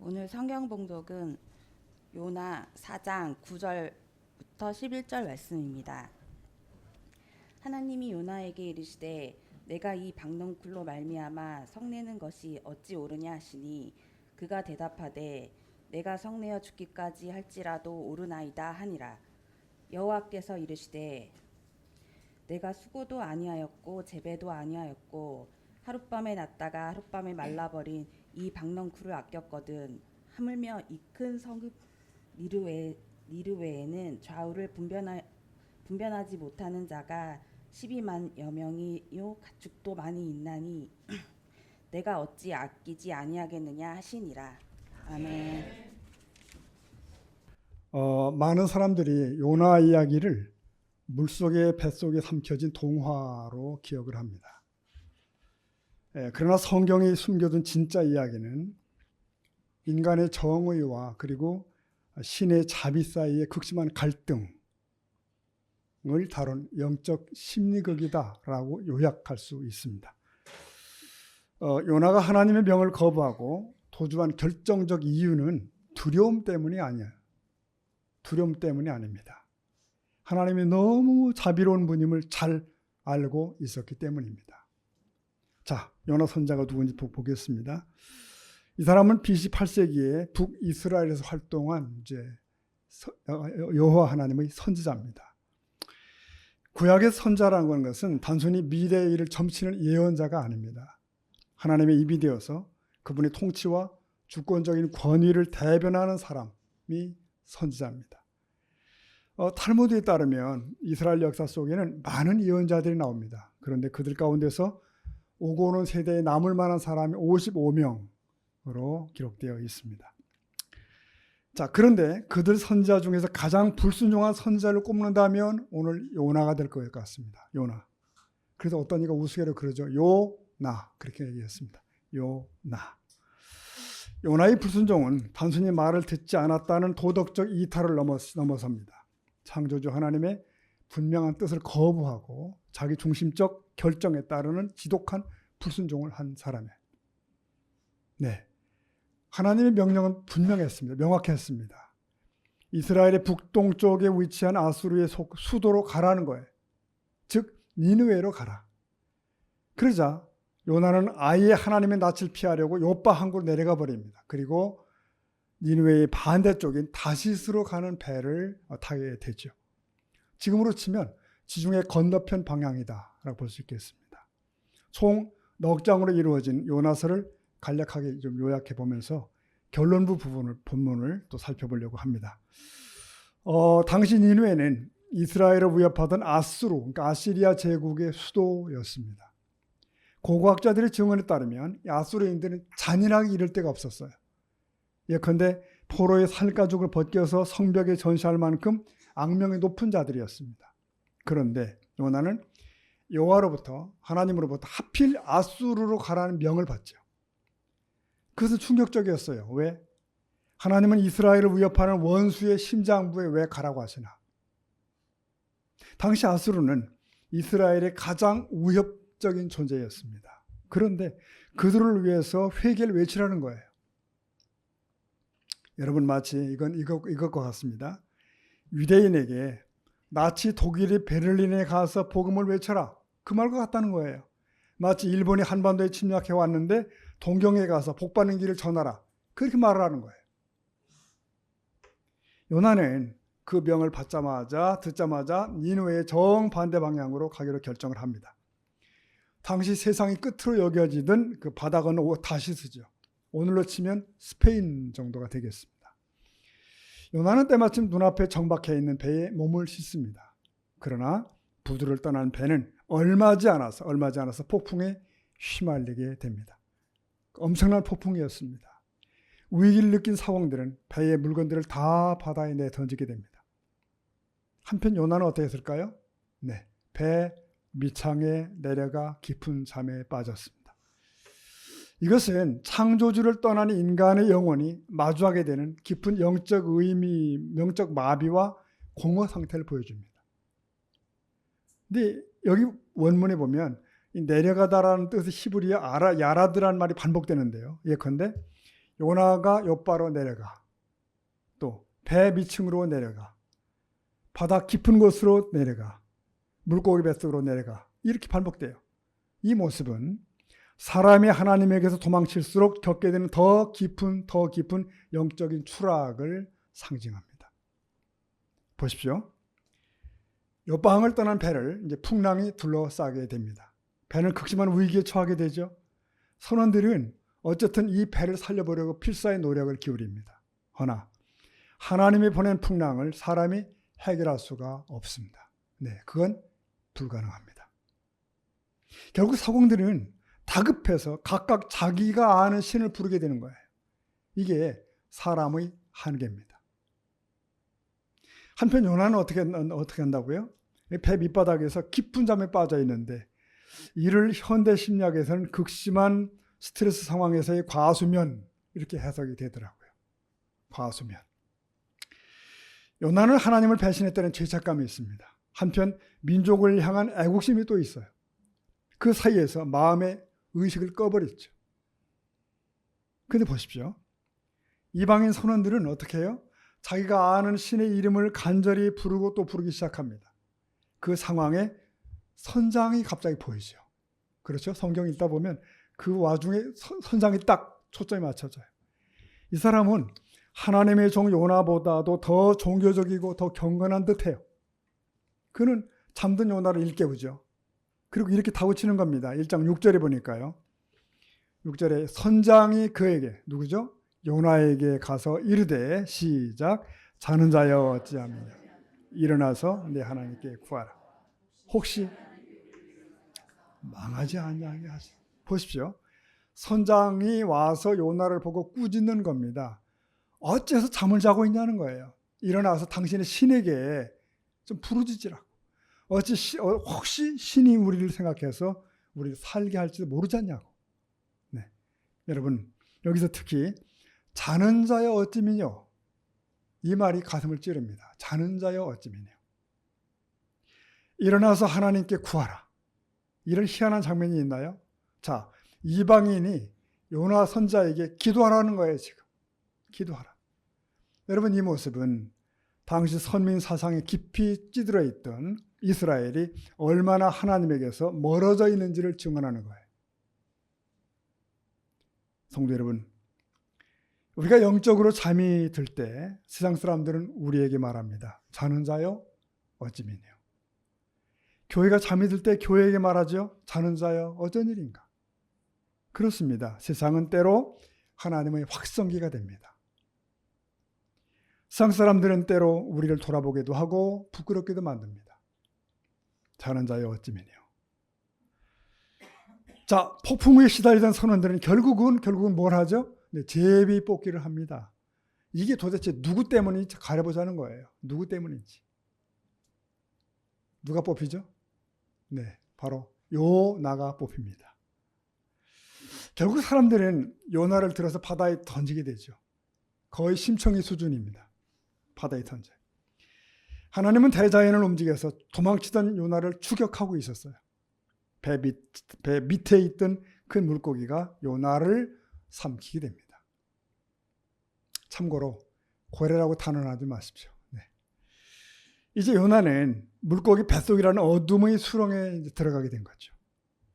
오늘 성경 봉독은 요나 4장 9절부터 11절 말씀입니다. 하나님이 요나에게 이르시되 내가 이 박넝쿨로 말미암아 성내는 것이 어찌 옳으냐 하시니 그가 대답하되 내가 성내어 죽기까지 할지라도 옳으나이다 하니라. 여호와께서 이르시되 내가 수고도 아니하였고 재배도 아니하였고 하룻밤에 났다가 하룻밤에 말라버린 이 박넝쿨을 아꼈거든. 하물며 이 큰 성읍 니르웨에는 좌우를 분변하지 못하는 자가 12만여 명이요 가축도 많이 있나니 내가 어찌 아끼지 아니하겠느냐 하시니라. 아멘. 많은 사람들이 요나 이야기를 물속에 뱃속에 삼켜진 동화로 기억을 합니다. 그러나 성경에 숨겨둔 진짜 이야기는 인간의 정의와 그리고 신의 자비 사이의 극심한 갈등을 다룬 영적 심리극이다라고 요약할 수 있습니다. 요나가 하나님의 명을 거부하고 도주한 결정적 이유는 두려움 때문이 아니에요. 두려움 때문이 아닙니다. 하나님이 너무 자비로운 분임을 잘 알고 있었기 때문입니다. 자, 요나 선자가 누군지 보겠습니다. 이 사람은 BC 8세기에 북이스라엘에서 활동한 여호와 하나님의 선지자입니다. 구약의 선자라는 것은 단순히 미래의 일을 점치는 예언자가 아닙니다. 하나님의 입이 되어서 그분의 통치와 주권적인 권위를 대변하는 사람이 선지자입니다. 탈무드에 따르면 이스라엘 역사 속에는 많은 예언자들이 나옵니다. 그런데 그들 가운데서 오고 오는 세대에 남을 만한 사람이 55명으로 기록되어 있습니다. 자, 그런데 그들 선지자 중에서 가장 불순종한 선지자를 꼽는다면 오늘 요나가 될 것 같습니다. 요나. 그래서 어떤 이가 우스개로 그러죠. 요나 그렇게 얘기했습니다. 요나. 요나의 불순종은 단순히 말을 듣지 않았다는 도덕적 이탈을 넘어섭니다. 창조주 하나님의 분명한 뜻을 거부하고 자기 중심적 결정에 따르는 지독한 불순종을 한 사람이에요. 네, 하나님의 명령은 분명했습니다. 명확했습니다. 이스라엘의 북동쪽에 위치한 아수르의 수도로 가라는 거예요. 즉 니느웨로 가라. 그러자 요나는 아예 하나님의 낯을 피하려고 요빠 항구로 내려가 버립니다. 그리고 니느웨의 반대쪽인 다시스로 가는 배를 타게 되죠. 지금으로 치면 지중해 건너편 방향이다라고 볼 수 있겠습니다. 총 넉 장으로 이루어진 요나서를 간략하게 좀 요약해 보면서 결론부 본문을 또 살펴보려고 합니다. 당시 니느웨는 이스라엘을 위협하던 아수르, 그러니까 아시리아 제국의 수도였습니다. 고고학자들의 증언에 따르면 아수르인들은 잔인하게 이를 데가 없었어요. 예컨대 포로의 살가죽을 벗겨서 성벽에 전시할 만큼 악명이 높은 자들이었습니다. 그런데 요나는 여호와로부터 하나님으로부터 하필 아수르로 가라는 명을 받죠. 그것은 충격적이었어요. 왜? 하나님은 이스라엘을 위협하는 원수의 심장부에 왜 가라고 하시나? 당시 아수르는 이스라엘의 가장 위협적인 존재였습니다. 그런데 그들을 위해서 회개를 외치라는 거예요. 여러분 마치 이것과 같습니다. 유대인에게 나치 독일이 베를린에 가서 복음을 외쳐라. 그 말과 같다는 거예요. 마치 일본이 한반도에 침략해 왔는데 동경에 가서 복받는 길을 전하라. 그렇게 말을 하는 거예요. 요나는 그 명을 듣자마자 니느웨의 정반대 방향으로 가기로 결정을 합니다. 당시 세상의 끝으로 여겨지던 그 바다 건너 다시스죠. 오늘로 치면 스페인 정도가 되겠습니다. 요나는 때마침 눈앞에 정박해 있는 배에 몸을 싣습니다. 그러나 부두를 떠난 배는 얼마 지지 않아서 폭풍에 휘말리게 됩니다. 엄청난 폭풍이었습니다. 위기를 느낀 사공들은 배의 물건들을 다 바다에 내던지게 됩니다. 한편 요나는 어떻게 했을까요? 네, 배 밑창에 내려가 깊은 잠에 빠졌습니다. 이것은 창조주를 떠난 인간의 영혼이 마주하게 되는 깊은 영적 의미, 영적 마비와 공허 상태를 보여줍니다. 근데 여기 원문에 보면 이 내려가다라는 뜻의 히브리어 야라드라는 말이 반복되는데요. 예컨대 요나가 욥바로 내려가. 또 배 밑층으로 내려가. 바다 깊은 곳으로 내려가. 물고기 뱃속으로 내려가. 이렇게 반복돼요. 이 모습은 사람이 하나님에게서 도망칠수록 겪게 되는 더 깊은 영적인 추락을 상징합니다. 보십시오. 욥방을 떠난 배를 이제 풍랑이 둘러싸게 됩니다. 배는 극심한 위기에 처하게 되죠. 선원들은 어쨌든 이 배를 살려보려고 필사의 노력을 기울입니다. 허나 하나님이 보낸 풍랑을 사람이 해결할 수가 없습니다. 네, 그건 불가능합니다. 결국 사공들은 다급해서 각각 자기가 아는 신을 부르게 되는 거예요. 이게 사람의 한계입니다. 한편 요나는 어떻게 한다고요? 배 밑바닥에서 깊은 잠에 빠져 있는데 이를 현대 심리학에서는 극심한 스트레스 상황에서의 과수면 이렇게 해석이 되더라고요. 과수면. 요나는 하나님을 배신했다는 죄책감이 있습니다. 한편 민족을 향한 애국심이 또 있어요. 그 사이에서 마음의 의식을 꺼버렸죠. 그런데 보십시오. 이방인 선원들은 어떻게 해요? 자기가 아는 신의 이름을 간절히 부르고 또 부르기 시작합니다. 그 상황에 선장이 갑자기 보이죠. 그렇죠? 성경 읽다 보면 그 와중에 선장이 딱 초점이 맞춰져요. 이 사람은 하나님의 종 요나보다도 더 종교적이고 더 경건한 듯해요. 그는 잠든 요나를 일깨우죠. 그리고 이렇게 다구치는 겁니다. 1장 6절에 보니까요. 6절에 선장이 그에게 누구죠? 요나에게 가서 이르되 시작 자는 자여 어찌하느냐 일어나서 내 하나님께 구하라. 혹시 망하지 아니하게 하시. 보십시오. 선장이 와서 요나를 보고 꾸짖는 겁니다. 어째서 잠을 자고 있냐는 거예요. 일어나서 당신의 신에게 좀 부르짖으라고. 혹시 신이 우리를 생각해서 우리를 살게 할지도 모르지 않냐고. 네. 여러분 여기서 특히 자는 자여 어찌미뇨 이 말이 가슴을 찌릅니다. 자는 자여 어찌미뇨. 일어나서 하나님께 구하라. 이런 희한한 장면이 있나요? 자, 이방인이 요나 선자에게 기도하라는 거예요. 지금 기도하라. 여러분 이 모습은 당시 선민 사상에 깊이 찌들어 있던 이스라엘이 얼마나 하나님에게서 멀어져 있는지를 증언하는 거예요. 성도 여러분, 우리가 영적으로 잠이 들 때 세상 사람들은 우리에게 말합니다. 자는 자여 어찌미뇨. 교회가 잠이 들 때 교회에게 말하죠. 자는 자여 어쩐 일인가. 그렇습니다. 세상은 때로 하나님의 확성기가 됩니다. 세상 사람들은 때로 우리를 돌아보기도 하고 부끄럽기도 만듭니다. 자는 자여 어찌미뇨. 자, 폭풍에 시달리던 선원들은 결국은 뭘 하죠? 네, 제비 뽑기를 합니다. 이게 도대체 누구 때문인지 가려보자는 거예요. 누구 때문인지. 누가 뽑히죠? 네, 바로 요나가 뽑힙니다. 결국 사람들은 요나를 들어서 바다에 던지게 되죠. 거의 심청이 수준입니다. 바다에 던져. 하나님은 대자연을 움직여서 도망치던 요나를 추격하고 있었어요. 배 밑에 있던 큰 물고기가 요나를 삼키게 됩니다. 참고로 고래라고 단언하지 마십시오. 네. 이제 요나는 물고기 뱃속이라는 어둠의 수렁에 이제 들어가게 된 거죠.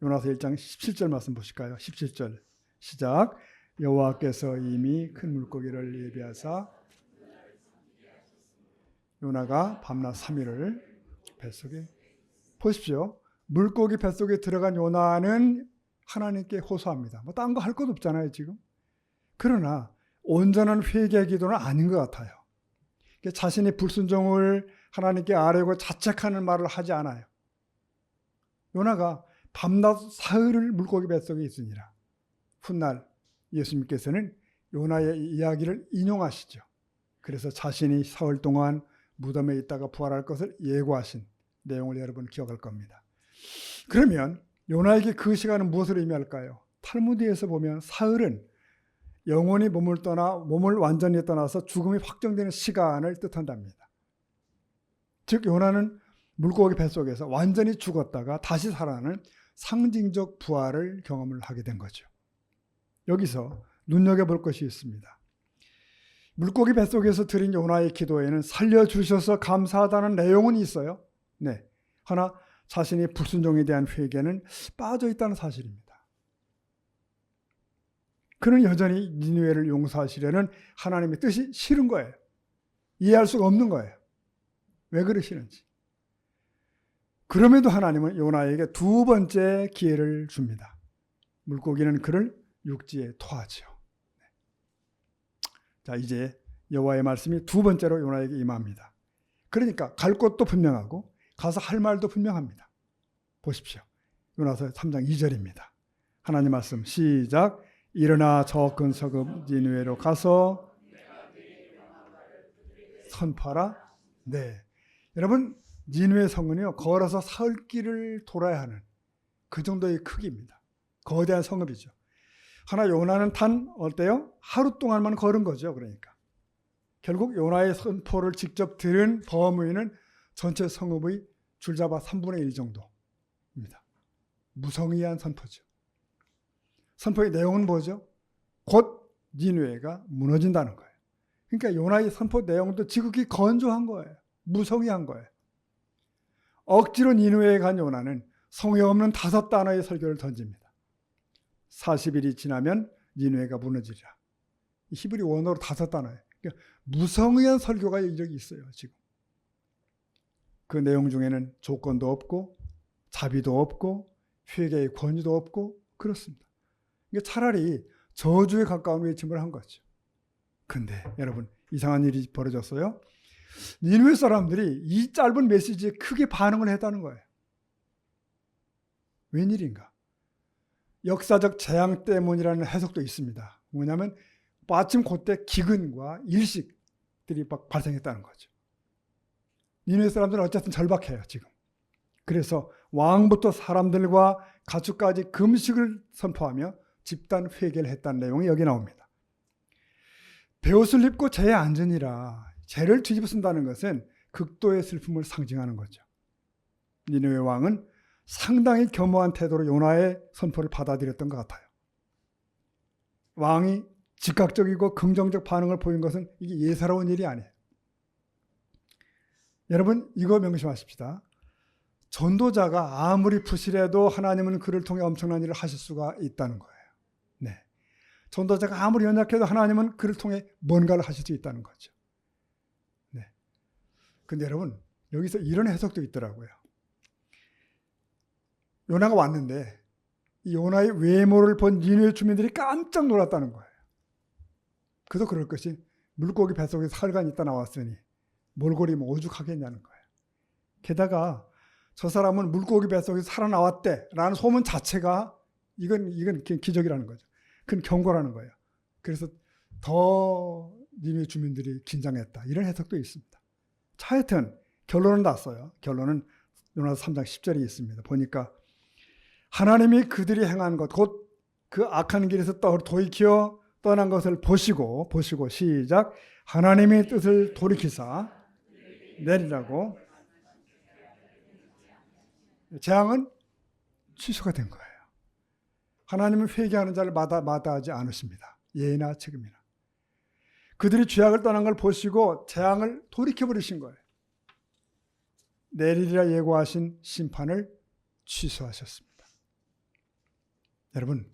요나서 1장 17절 말씀 보실까요? 17절 시작. 여호와께서 이미 큰 물고기를 예비하사 요나가 밤낮 3일을 뱃속에 보십시오. 물고기 뱃속에 들어간 요나는 하나님께 호소합니다. 뭐 딴 거 할 것 없잖아요 지금. 그러나 온전한 회개 기도는 아닌 것 같아요. 자신의 불순종을 하나님께 아뢰고 자책하는 말을 하지 않아요. 요나가 밤낮 사흘을 물고기 뱃속에 있으니라. 훗날 예수님께서는 요나의 이야기를 인용하시죠. 그래서 자신이 사흘 동안 무덤에 있다가 부활할 것을 예고하신 내용을 여러분 기억할 겁니다. 그러면 요나에게 그 시간은 무엇을 의미할까요? 탈무드에서 보면 사흘은 영혼이 몸을 완전히 떠나서 죽음이 확정되는 시간을 뜻한답니다. 즉 요나는 물고기 뱃속에서 완전히 죽었다가 다시 살아나는 상징적 부활을 경험을 하게 된 거죠. 여기서 눈여겨볼 것이 있습니다. 물고기 뱃속에서 드린 요나의 기도에는 살려주셔서 감사하다는 내용은 있어요. 네. 하나 자신의 불순종에 대한 회개는 빠져 있다는 사실입니다. 그는 여전히 니느웨를 용서하시려는 하나님의 뜻이 싫은 거예요. 이해할 수가 없는 거예요. 왜 그러시는지. 그럼에도 하나님은 요나에게 두 번째 기회를 줍니다. 물고기는 그를 육지에 토하죠. 자, 이제 여호와의 말씀이 두 번째로 요나에게 임합니다. 그러니까 갈 곳도 분명하고 가서 할 말도 분명합니다. 보십시오. 요나서 3장 2절입니다. 하나님 말씀 시작. 일어나 저 근서급 니느웨로 가서 선포하라. 네, 여러분 니느웨 성은요 걸어서 사흘 길을 돌아야 하는 그 정도의 크기입니다. 거대한 성읍이죠. 하나 요나는 어때요? 하루 동안만 걸은 거죠. 그러니까 결국 요나의 선포를 직접 들은 범위는 전체 성읍의 줄잡아 3분의 1 정도입니다. 무성의한 선포죠. 선포의 내용은 뭐죠? 곧 니느웨가 무너진다는 거예요. 그러니까 요나의 선포 내용도 지극히 건조한 거예요. 무성의한 거예요. 억지로 니느웨에 간 요나는 성의 없는 5단어의 설교를 던집니다. 40일이 지나면 니느웨가 무너지리라. 히브리 원어로 5단어예요. 그러니까 무성의한 설교가 이력이 있어요. 지금 그 내용 중에는 조건도 없고 자비도 없고 회개의 권위도 없고 그렇습니다. 그러니까 차라리 저주에 가까운 외침을 한 거죠. 근데 여러분 이상한 일이 벌어졌어요. 니느웨 사람들이 이 짧은 메시지에 크게 반응을 했다는 거예요. 웬일인가? 역사적 재앙 때문이라는 해석도 있습니다. 뭐냐면 마침 그때 기근과 일식들이 막 발생했다는 거죠. 니느웨 사람들은 어쨌든 절박해요 지금. 그래서 왕부터 사람들과 가축까지 금식을 선포하며 집단 회개를 했다는 내용이 여기 나옵니다. 베옷을 입고 죄에 앉으니라. 죄를 뒤집어 쓴다는 것은 극도의 슬픔을 상징하는 거죠. 니느웨 왕은 상당히 겸허한 태도로 요나의 선포를 받아들였던 것 같아요. 왕이 즉각적이고 긍정적 반응을 보인 것은 이게 예사로운 일이 아니에요. 여러분 이거 명심하십시다. 전도자가 아무리 부실해도 하나님은 그를 통해 엄청난 일을 하실 수가 있다는 거예요. 네. 전도자가 아무리 연약해도 하나님은 그를 통해 뭔가를 하실 수 있다는 거죠. 네. 근데 여러분 여기서 이런 해석도 있더라고요. 요나가 왔는데 이 요나의 외모를 본 니느웨 주민들이 깜짝 놀랐다는 거예요. 그도 그럴 것이 물고기 뱃속에서 사흘간 있다 나왔으니 몰골이 뭐 오죽하겠냐는 거예요. 게다가 저 사람은 물고기 뱃속에서 살아나왔대라는 소문 자체가 이건 기적이라는 거죠. 그건 경고라는 거예요. 그래서 더 니느웨 주민들이 긴장했다. 이런 해석도 있습니다. 하여튼 결론은 났어요. 결론은 요나서 3장 10절이 있습니다. 보니까 하나님이 그들이 행한 것, 곧 그 악한 길에서 돌이켜 떠난 것을 보시고 시작. 하나님의 뜻을 돌이키사 내리라고 재앙은 취소가 된 거예요. 하나님은 회개하는 자를 마다하지 않으십니다. 예나 지금이나. 그들이 죄악을 떠난 걸 보시고 재앙을 돌이켜버리신 거예요. 내리리라 예고하신 심판을 취소하셨습니다. 여러분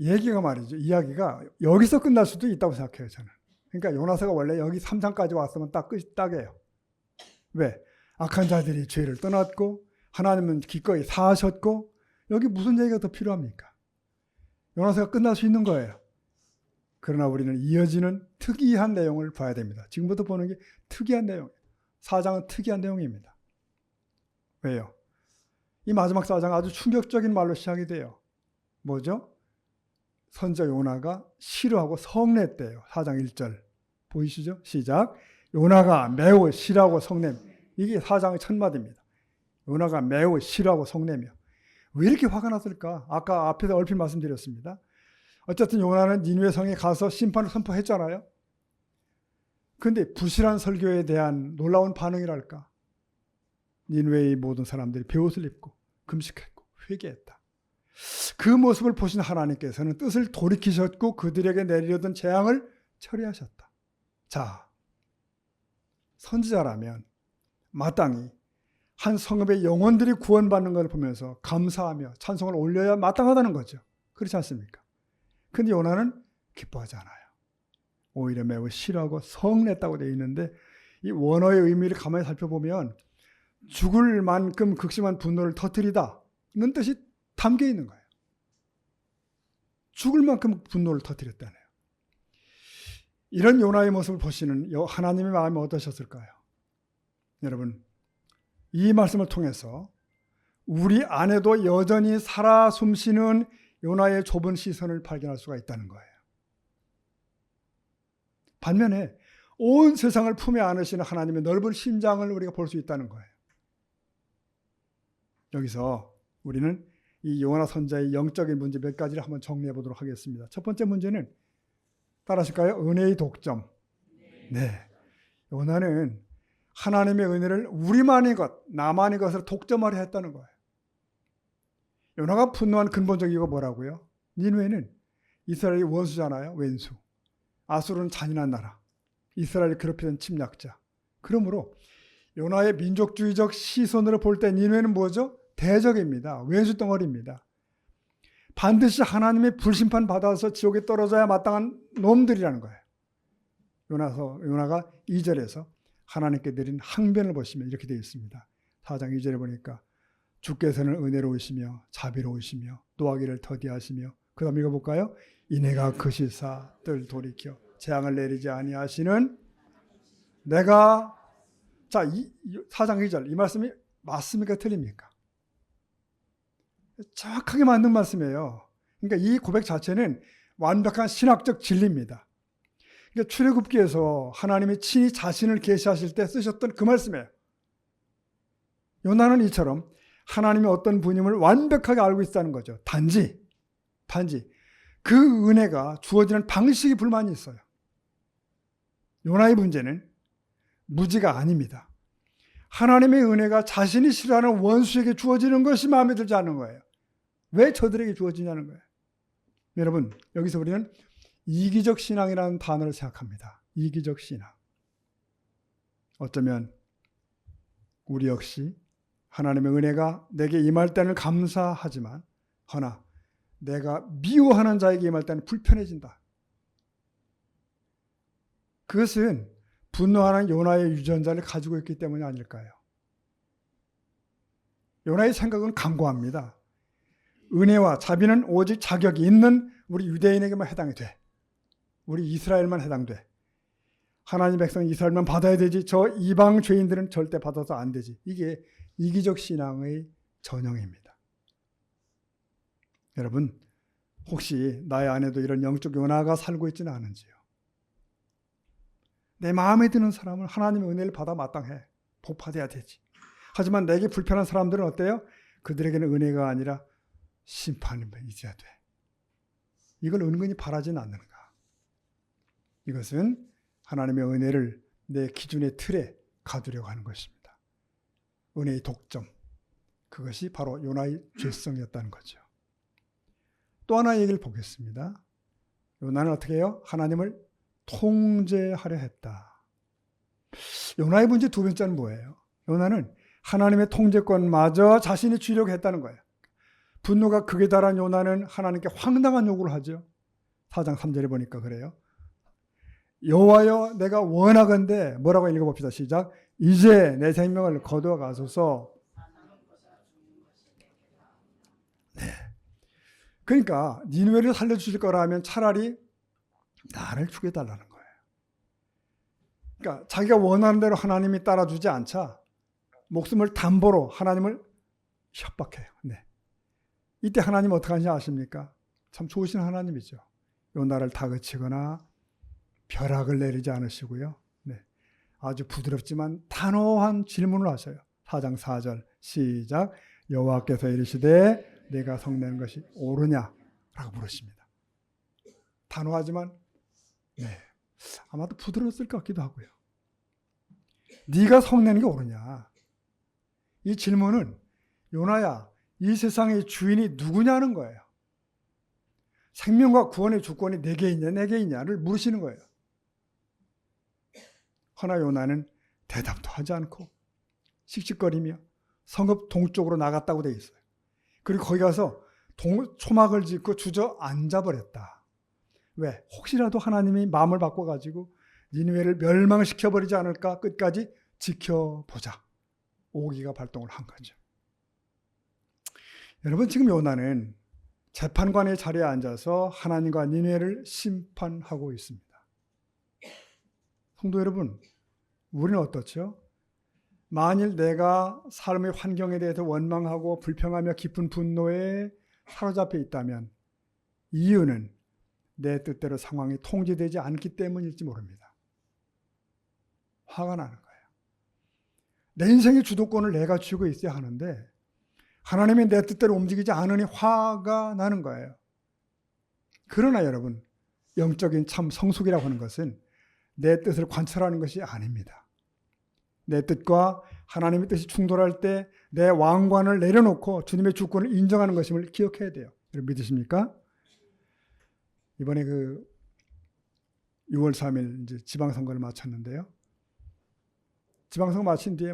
얘기가 말이죠. 이야기가 여기서 끝날 수도 있다고 생각해요. 저는. 그러니까 요나서가 원래 여기 3장까지 왔으면 딱이에요. 왜? 악한 자들이 죄를 떠났고 하나님은 기꺼이 사하셨고 여기 무슨 얘기가 더 필요합니까? 요나서가 끝날 수 있는 거예요. 그러나 우리는 이어지는 특이한 내용을 봐야 됩니다. 지금부터 보는 게 특이한 내용이에요. 4장은 특이한 내용입니다. 왜요? 이 마지막 4장 아주 충격적인 말로 시작이 돼요. 뭐죠? 선자 요나가 싫어하고 성냈대요. 4장 1절 보이시죠? 시작. 요나가 매우 싫어하고 성냄. 이게 4장의 첫 마디입니다. 요나가 매우 싫어하고 성내며. 왜 이렇게 화가 났을까? 아까 앞에서 얼핏 말씀드렸습니다. 어쨌든 요나는 니느웨 성에 가서 심판을 선포했잖아요. 그런데 부실한 설교에 대한 놀라운 반응이랄까. 니느웨의 모든 사람들이 베옷을 입고 금식했고 회개했다. 그 모습을 보신 하나님께서는 뜻을 돌이키셨고 그들에게 내리려던 재앙을 처리하셨다. 자, 선지자라면 마땅히 한 성읍의 영혼들이 구원받는 것을 보면서 감사하며 찬송을 올려야 마땅하다는 거죠. 그렇지 않습니까? 근데 요나는 기뻐하지 않아요. 오히려 매우 싫어하고 성냈다고 되어 있는데 이 원어의 의미를 가만히 살펴보면 죽을 만큼 극심한 분노를 터뜨리다는 뜻이 담겨 있는 거예요. 죽을 만큼 분노를 터뜨렸다네요. 이런 요나의 모습을 보시는 하나님의 마음이 어떠셨을까요? 여러분, 이 말씀을 통해서 우리 안에도 여전히 살아 숨쉬는 요나의 좁은 시선을 발견할 수가 있다는 거예요. 반면에 온 세상을 품에 안으시는 하나님의 넓은 심장을 우리가 볼 수 있다는 거예요. 여기서 우리는 이 요나 선자의 영적인 문제 몇 가지를 한번 정리해 보도록 하겠습니다. 첫 번째 문제는 따라하실까요? 은혜의 독점. 네. 요나는 하나님의 은혜를 우리만의 것, 나만의 것을 독점하려 했다는 거예요. 요나가 분노한 근본적 이유가 뭐라고요? 니느웨는 이스라엘이 원수잖아요. 왼수. 아수르는 잔인한 나라. 이스라엘을 괴롭히던 침략자. 그러므로 요나의 민족주의적 시선으로 볼 때 니느웨는 뭐죠? 대적입니다. 왼수 덩어리입니다. 반드시 하나님의 불심판 받아서 지옥에 떨어져야 마땅한 놈들이라는 거예요. 요나가 2절에서 하나님께 드린 항변을 보시면 이렇게 되어 있습니다. 4장 2절에 보니까 주께서는 은혜로우시며 자비로우시며 노하기를 더디하시며 그 다음 읽어볼까요? 이내가 그 시사 뜰 돌이켜 재앙을 내리지 아니하시는 내가 자 4장 2절 이 말씀이 맞습니까? 틀립니까? 정확하게 맞는 말씀이에요. 그러니까 이 고백 자체는 완벽한 신학적 진리입니다. 그러니까 출애굽기에서 하나님이 친히 자신을 계시하실 때 쓰셨던 그 말씀이에요. 요나는 이처럼 하나님이 어떤 분임을 완벽하게 알고 있다는 거죠. 단지 그 은혜가 주어지는 방식이 불만이 있어요. 요나의 문제는 무지가 아닙니다. 하나님의 은혜가 자신이 싫어하는 원수에게 주어지는 것이 마음에 들지 않는 거예요. 왜 저들에게 주어지냐는 거예요. 여러분, 여기서 우리는 이기적 신앙이라는 단어를 생각합니다. 이기적 신앙. 어쩌면 우리 역시 하나님의 은혜가 내게 임할 때는 감사하지만 허나 내가 미워하는 자에게 임할 때는 불편해진다. 그것은 분노하는 요나의 유전자를 가지고 있기 때문이 아닐까요? 요나의 생각은 강고합니다. 은혜와 자비는 오직 자격이 있는 우리 유대인에게만 해당이 돼. 우리 이스라엘만 해당돼. 하나님 백성 이스라엘만 받아야 되지 저 이방 죄인들은 절대 받아서 안 되지. 이게 이기적 신앙의 전형입니다. 여러분, 혹시 나의 안에도 이런 영적 요나가 살고 있지는 않은지요? 내 마음에 드는 사람은 하나님의 은혜를 받아 마땅해. 복받아야 되지. 하지만 내게 불편한 사람들은 어때요? 그들에게는 은혜가 아니라 심판이 있어야 돼. 이걸 은근히 바라지는 않는가? 이것은 하나님의 은혜를 내 기준의 틀에 가두려고 하는 것입니다. 은혜의 독점. 그것이 바로 요나의 죄성이었다는 거죠. 또 하나의 얘기를 보겠습니다. 요나는 어떻게 해요? 하나님을 통제하려 했다. 요나의 문제 두 번째는 뭐예요? 요나는 하나님의 통제권마저 자신이 쥐려고 했다는 거예요. 분노가 극에 달한 요나는 하나님께 황당한 요구를 하죠. 4장 3절에 보니까 그래요. 여호와여 내가 원하건대 뭐라고 읽어봅시다. 시작. 이제 내 생명을 거두어 가소서. 네. 그러니까 니느웨를 살려주실 거라면 차라리 나를 죽여달라는 거예요. 그러니까 자기가 원하는 대로 하나님이 따라주지 않자 목숨을 담보로 하나님을 협박해요. 네. 이때 하나님 어떻게 하는지 아십니까? 참 좋으신 하나님이죠. 요나를 다그치거나 벼락을 내리지 않으시고요. 네. 아주 부드럽지만 단호한 질문을 하셔요. 4장 4절 시작. 여호와께서 이르시되 내가 성내는 것이 옳으냐? 라고 물으십니다. 단호하지만 네, 아마도 부드러웠을 것 같기도 하고요. 네가 성내는 게 옳으냐? 이 질문은 요나야 이 세상의 주인이 누구냐는 거예요. 생명과 구원의 주권이 내게 있냐 내게 있냐를 물으시는 거예요. 허나 요나는 대답도 하지 않고 씩씩거리며 성읍 동쪽으로 나갔다고 되어 있어요. 그리고 거기 가서 초막을 짓고 주저앉아 버렸다. 왜? 혹시라도 하나님이 마음을 바꿔가지고 니느웨를 멸망시켜버리지 않을까 끝까지 지켜보자. 오기가 발동을 한 거죠. 여러분, 지금 요나는 재판관의 자리에 앉아서 하나님과 니느웨를 심판하고 있습니다. 성도 여러분, 우리는 어떻죠? 만일 내가 삶의 환경에 대해서 원망하고 불평하며 깊은 분노에 사로잡혀 있다면 이유는 내 뜻대로 상황이 통제되지 않기 때문일지 모릅니다. 화가 나는 거예요. 내 인생의 주도권을 내가 쥐고 있어야 하는데 하나님이 내 뜻대로 움직이지 않으니 화가 나는 거예요. 그러나 여러분, 영적인 참 성숙이라고 하는 것은 내 뜻을 관철하는 것이 아닙니다. 내 뜻과 하나님의 뜻이 충돌할 때 내 왕관을 내려놓고 주님의 주권을 인정하는 것임을 기억해야 돼요. 여러분 믿으십니까? 이번에 6월 3일 이제 지방선거를 마쳤는데요. 지방선거 마친 뒤에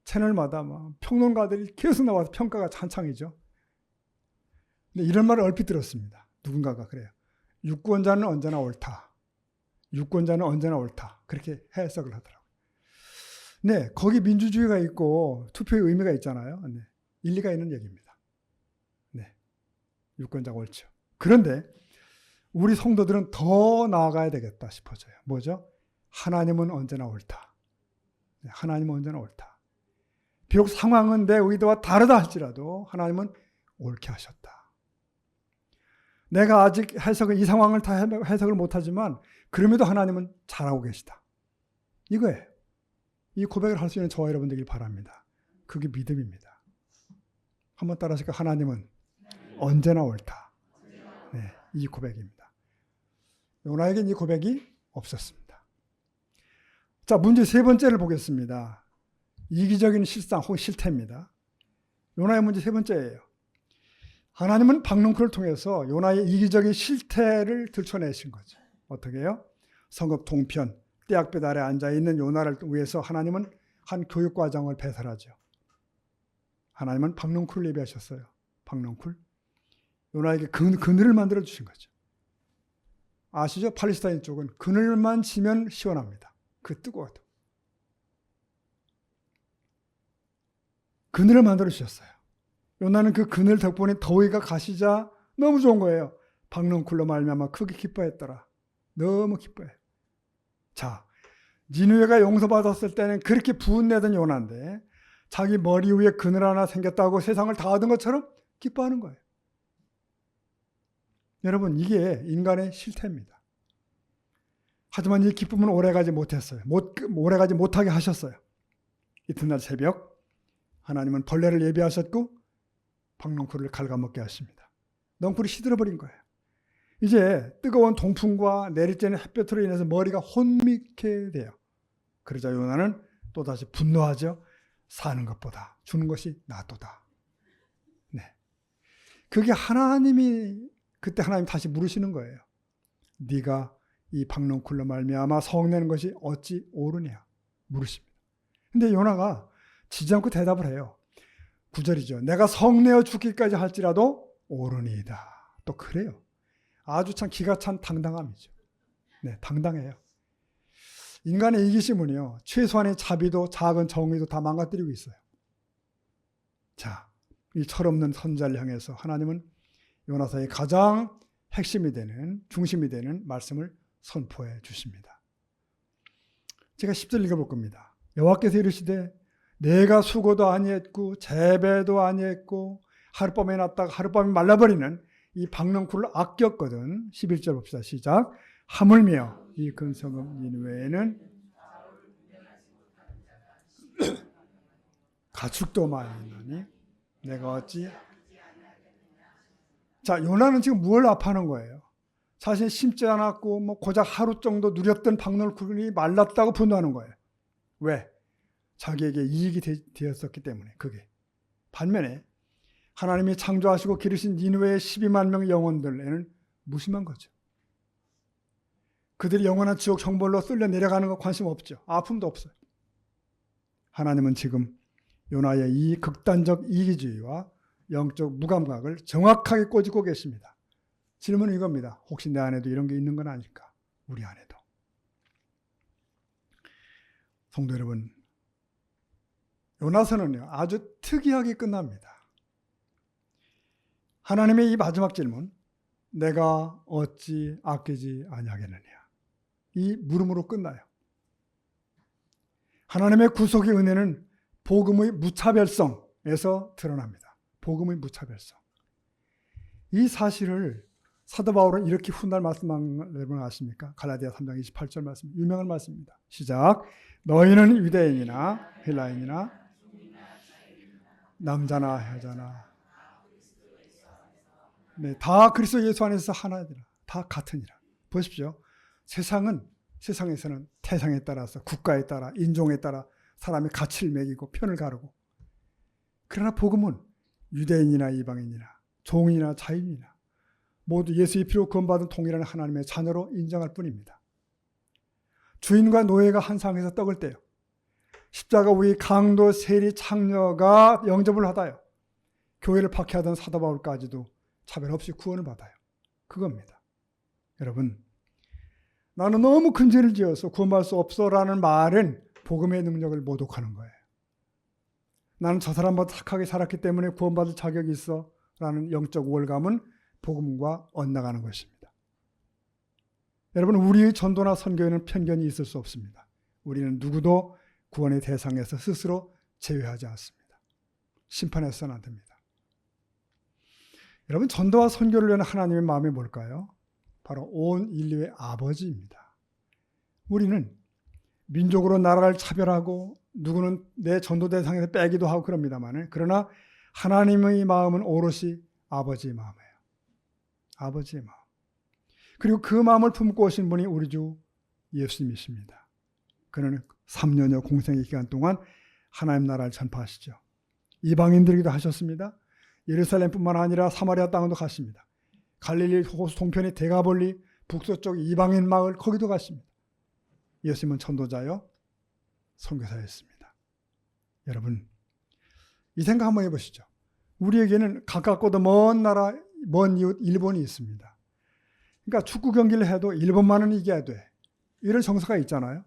채널마다 평론가들이 계속 나와서 평가가 한창이죠. 근데 이런 말을 얼핏 들었습니다. 누군가가 그래요. 유권자는 언제나 옳다. 유권자는 언제나 옳다. 그렇게 해석을 하더라고요. 네, 거기 민주주의가 있고 투표의 의미가 있잖아요. 네, 일리가 있는 얘기입니다. 네, 유권자가 옳죠. 그런데 우리 성도들은 더 나아가야 되겠다 싶어져요. 뭐죠? 하나님은 언제나 옳다. 네, 하나님은 언제나 옳다. 비록 상황은 내 의도와 다르다 할지라도 하나님은 옳게 하셨다. 내가 아직 이 상황을 다 해석을 못하지만 그럼에도 하나님은 잘하고 계시다. 이거예요. 이 고백을 할 수 있는 저와 여러분 되길 바랍니다. 그게 믿음입니다. 한번 따라하실까요? 하나님은 언제나 옳다. 네, 이 고백입니다. 요나에겐 이 고백이 없었습니다. 자, 문제 세 번째를 보겠습니다. 이기적인 실상 혹은 실태입니다. 요나의 문제 세 번째예요. 하나님은 박능쿨을 통해서 요나의 이기적인 실태를 들춰내신 거죠. 어떻게 해요? 성읍 동편 떼약볕 아래 앉아있는 요나를 위해서 하나님은 한 교육과정을 배설하죠. 하나님은 박능쿨을 예비하셨어요. 박능쿨. 요나에게 그늘을 만들어 주신 거죠. 아시죠? 팔레스타인 쪽은 그늘만 지면 시원합니다. 그 뜨거워도. 그늘을 만들어 주셨어요. 요나는 그 그늘 덕분에 더위가 가시자 너무 좋은 거예요. 박능쿨로 말미암아 크게 기뻐했더라. 너무 기뻐해요. 자, 니느웨가 용서받았을 때는 그렇게 분내던 요나인데 자기 머리 위에 그늘 하나 생겼다고 세상을 다 얻은 것처럼 기뻐하는 거예요. 여러분, 이게 인간의 실태입니다. 하지만 이 기쁨은 오래가지 못했어요. 오래가지 못하게 하셨어요. 이튿날 새벽 하나님은 벌레를 예비하셨고 박넝쿨을 갉아먹게 하십니다. 넝쿨이 시들어버린 거예요. 이제 뜨거운 동풍과 내리쬐는 햇볕으로 인해서 머리가 혼미케 돼요. 그러자 요나는 또다시 분노하죠. 사는 것보다 주는 것이 낫도다. 네. 그게 그때 하나님 다시 물으시는 거예요. 네가 이 박넝쿨로 말미암아 성내는 것이 어찌 옳으냐 물으십니다. 근데 요나가 지지 않고 대답을 해요. 9절이죠. 내가 성내어 죽기까지 할지라도 옳으니이다. 또 그래요. 아주 참 기가 찬 당당함이죠. 네, 당당해요. 인간의 이기심은요, 최소한의 자비도 작은 정의도 다 망가뜨리고 있어요. 자, 이 철없는 선자를 향해서 하나님은 요나서의 가장 핵심이 되는, 중심이 되는 말씀을 선포해 주십니다. 제가 10절 읽어볼 겁니다. 여호와께서 이르시되 내가 수고도 아니했고 재배도 아니했고 하룻밤에 났다가 하룻밤에 말라버리는 이 박넝쿨을 아꼈거든. 11절 봅시다. 시작. 하물며 이 근성읍 니느웨에는 가축도 많이 있나니 내가 어찌. 자, 요나는 지금 뭘 아파하는 거예요? 사실 심지 않았고 고작 하루 정도 누렸던 박넝쿨이 말랐다고 분노하는 거예요. 왜? 자기에게 이익이 되었었기 때문에. 그게 반면에 하나님이 창조하시고 기르신 니느웨의 12만 명 영혼들에는 무심한 거죠. 그들이 영원한 지옥 형벌로 쓸려 내려가는 거 관심 없죠. 아픔도 없어요. 하나님은 지금 요나의 이 극단적 이기주의와 영적 무감각을 정확하게 꼬집고 계십니다. 질문은 이겁니다. 혹시 내 안에도 이런 게 있는 건 아닐까? 우리 안에도. 성도 여러분, 요나서는요, 아주 특이하게 끝납니다. 하나님의 이 마지막 질문, 내가 어찌 아끼지 아니하겠느냐, 이 물음으로 끝나요. 하나님의 구속의 은혜는 복음의 무차별성에서 드러납니다. 복음의 무차별성. 이 사실을 사도 바울은 이렇게 훗날 말씀한 여러분 아십니까? 갈라디아 3장 28절 말씀, 유명한 말씀입니다. 시작. 너희는 유대인이나 헬라인이나 남자나 여자나 네, 다 그리스도 예수 안에서 하나니라. 다 같으니라. 보십시오. 세상에서는 태상에 따라서 국가에 따라 인종에 따라 사람의 가치를 매기고 편을 가르고, 그러나 복음은 유대인이나 이방인이나 종이나 자유인이나 모두 예수의 피로 구원받은 동일한 하나님의 자녀로 인정할 뿐입니다. 주인과 노예가 한 상에서 떡을 떼요. 십자가 위의 강도 세리 창녀가 영접을 하다요. 교회를 박해하던 사도 바울까지도 차별 없이 구원을 받아요. 그겁니다. 여러분, 나는 너무 큰 죄를 지어서 구원받을 수 없어라는 말은 복음의 능력을 모독하는 거예요. 나는 저 사람보다 착하게 살았기 때문에 구원받을 자격이 있어 라는 영적 우월감은 복음과 엇나가는 것입니다. 여러분, 우리의 전도나 선교에는 편견이 있을 수 없습니다. 우리는 누구도 구원의 대상에서 스스로 제외하지 않습니다. 심판해서는 안 됩니다. 여러분, 전도와 선교를 위한 하나님의 마음이 뭘까요? 바로 온 인류의 아버지입니다. 우리는 민족으로 나라를 차별하고 누구는 내 전도 대상에서 빼기도 하고 그럽니다만, 그러나 하나님의 마음은 오롯이 아버지의 마음이에요. 아버지의 마음. 그리고 그 마음을 품고 오신 분이 우리 주 예수님이십니다. 그는 3년여 공생의 기간 동안 하나님 나라를 전파하시죠. 이방인들에게도 하셨습니다. 예루살렘뿐만 아니라 사마리아 땅도 가십니다. 갈릴리 호수 동편의 데가볼리 북서쪽 이방인 마을 거기도 가십니다. 예수님은 전도자요, 선교사였습니다. 여러분, 이 생각 한번 해보시죠. 우리에게는 가깝고도 먼 나라, 먼 이웃 일본이 있습니다. 그러니까 축구 경기를 해도 일본만은 이겨야 돼. 이런 정서가 있잖아요.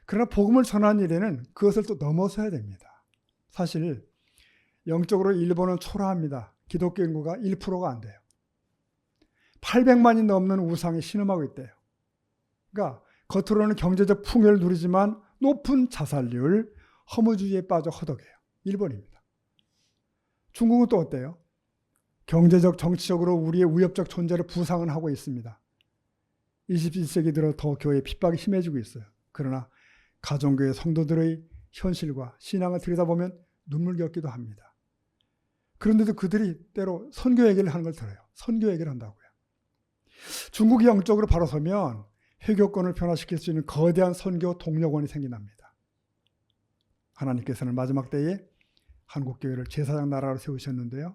그러나 복음을 전하는 일에는 그것을 또 넘어서야 됩니다. 사실 영적으로 일본은 초라합니다. 기독교 인구가 1%가 안 돼요. 800만이 넘는 우상에 신음하고 있대요. 그러니까 겉으로는 경제적 풍요를 누리지만 높은 자살률, 허무주의에 빠져 허덕해요. 일본입니다. 중국은 또 어때요? 경제적, 정치적으로 우리의 위협적 존재를 부상은 하고 있습니다. 21세기 들어 더 교회의 핍박이 심해지고 있어요. 그러나 가정교회 성도들의 현실과 신앙을 들여다보면 눈물겹기도 합니다. 그런데도 그들이 때로 선교 얘기를 하는 걸 들어요. 선교 얘기를 한다고요. 중국이 영적으로 바로 서면 회교권을 변화시킬 수 있는 거대한 선교 동력원이 생겨납니다. 하나님께서는 마지막 때에 한국교회를 제사장 나라로 세우셨는데요.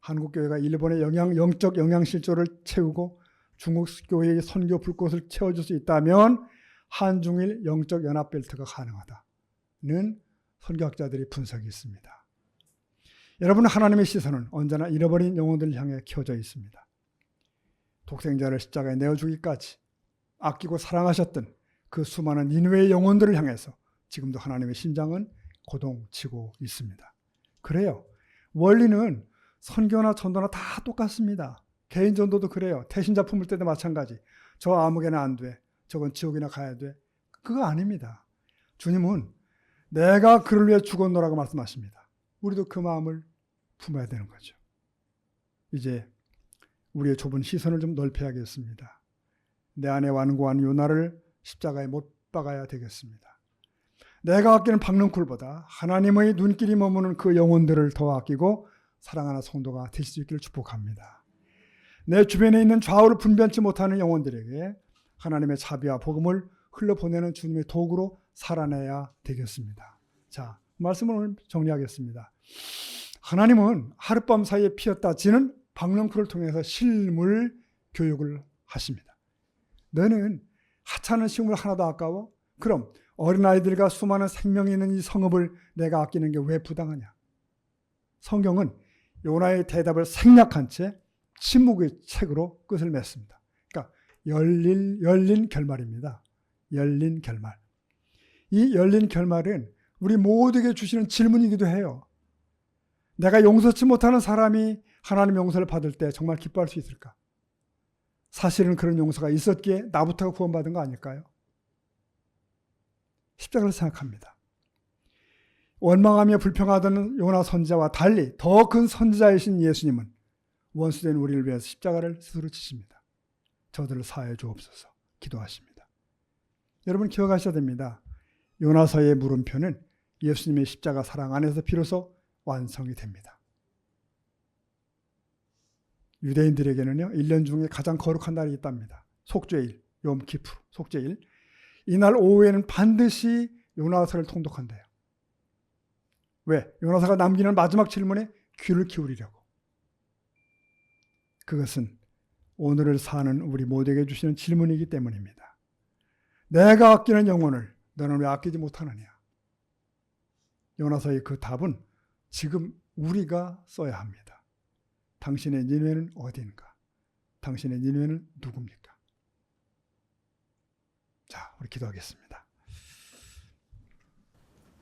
한국교회가 일본의 영적 영양실조를 채우고 중국교회의 선교 불꽃을 채워줄 수 있다면 한중일 영적 연합벨트가 가능하다는 선교학자들의 분석이 있습니다. 여러분, 하나님의 시선은 언제나 잃어버린 영혼들을 향해 켜져 있습니다. 독생자를 십자가에 내어주기까지 아끼고 사랑하셨던 그 수많은 니느웨의 영혼들을 향해서 지금도 하나님의 심장은 고동치고 있습니다. 그래요. 원리는 선교나 전도나 다 똑같습니다. 개인 전도도 그래요. 태신자 품을 때도 마찬가지. 저 아무개나 안 돼. 저건 지옥이나 가야 돼. 그거 아닙니다. 주님은 내가 그를 위해 죽었노라고 말씀하십니다. 우리도 그 마음을 품어야 되는 거죠. 이제 우리의 좁은 시선을 좀 넓혀야겠습니다. 내 안에 완고한 요나를 십자가에 못 박아야 되겠습니다. 내가 아끼는 박능쿨보다 하나님의 눈길이 머무는 그 영혼들을 더 아끼고 사랑하는 성도가 되실 수 있기를 축복합니다. 내 주변에 있는 좌우를 분변치 못하는 영혼들에게 하나님의 자비와 복음을 흘러보내는 주님의 도구로 살아내야 되겠습니다. 자, 말씀을 오늘 정리하겠습니다. 하나님은 하룻밤 사이에 피었다 지는 박넝쿨을 통해서 실물 교육을 하십니다. 너는 하찮은 식물 하나도 아까워? 그럼 어린아이들과 수많은 생명이 있는 이 성읍을 내가 아끼는 게 왜 부당하냐? 성경은 요나의 대답을 생략한 채 침묵의 책으로 끝을 맺습니다. 그러니까 열린 결말입니다. 열린 결말. 이 열린 결말은 우리 모두에게 주시는 질문이기도 해요. 내가 용서치 못하는 사람이 하나님 용서를 받을 때 정말 기뻐할 수 있을까? 사실은 그런 용서가 있었기에 나부터가 구원받은 거 아닐까요? 십자가를 생각합니다. 원망하며 불평하던 요나 선지자와 달리 더 큰 선지자이신 예수님은 원수된 우리를 위해서 십자가를 스스로 지십니다. 저들을 사하여 주옵소서 기도하십니다. 여러분 기억하셔야 됩니다. 요나서의 물음표는 예수님의 십자가 사랑 안에서 비로소 완성이 됩니다. 유대인들에게는요 1년 중에 가장 거룩한 날이 있답니다. 속죄일, 욤키푸르, 속죄일. 이날 오후에는 반드시 요나서를 통독한대요. 왜? 요나서가 남기는 마지막 질문에 귀를 기울이려고. 그것은 오늘을 사는 우리 모두에게 주시는 질문이기 때문입니다. 내가 아끼는 영혼을 너는 왜 아끼지 못하느냐? 요나서의 그 답은 지금 우리가 써야 합니다. 당신의 니느웨는 어디인가? 당신의 니느웨는 누굽니까? 자, 우리 기도하겠습니다.